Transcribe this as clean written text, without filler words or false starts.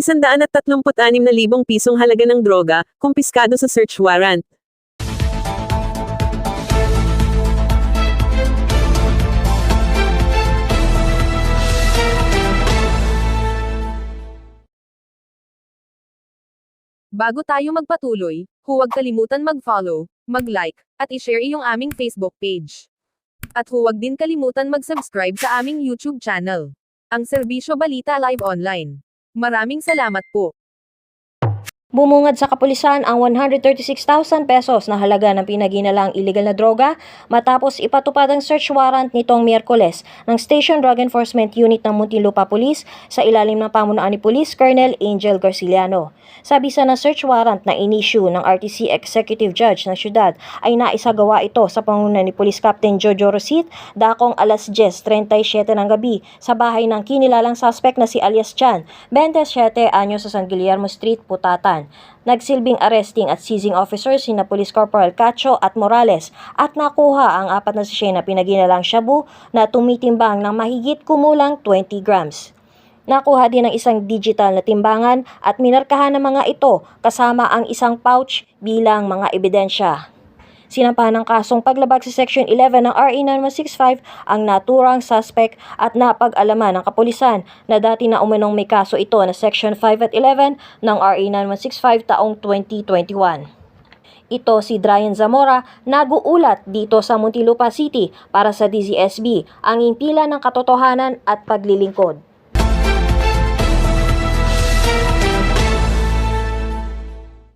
136,000 pisong halaga ng droga, kumpiskado sa search warrant. Bago tayo magpatuloy, huwag kalimutan mag-follow, mag-like, at i-share iyong aming Facebook page. At huwag din kalimutan mag-subscribe sa aming YouTube channel, ang Serbisyo Balita Live Online. Maraming salamat po. Bumungad sa kapulisan ang 136,000 pesos na halaga ng pinaginalang illegal na droga matapos ipatupad ang search warrant nitong Miyerkules ng Station Drug Enforcement Unit ng Muntinlupa Police sa ilalim ng pamunuan ni Police Colonel Angel Garciliano. Sa bisa ng search warrant na in-issue ng RTC Executive Judge ng syudad ay naisagawa ito sa pamunuan ni Police Captain Jojo Rosit dakong alas 10:37 ng gabi sa bahay ng kinilalang suspect na si alias Chan, 27 anyo sa San Guillermo Street, Putatan. Nagsilbing arresting at seizing officers sina Police Corporal Cacho at Morales at nakuha ang 4 na sachet na pinaginalang shabu na tumitimbang ng mahigit kumulang 20 grams. Nakuha din ang isang digital na timbangan at minarkahan ng mga ito kasama ang isang pouch bilang mga ebidensya. Sinampahan ng kasong paglabag sa Section 11 ng RA 9165 ang naturang suspect at napag-alaman ng kapulisan na dati na umunong may kaso ito na Section 5 at 11 ng RA 9165 taong 2021. Ito si Dryan Zamora, nag-uulat dito sa Muntinlupa City para sa DZSB, ang impila ng katotohanan at paglilingkod.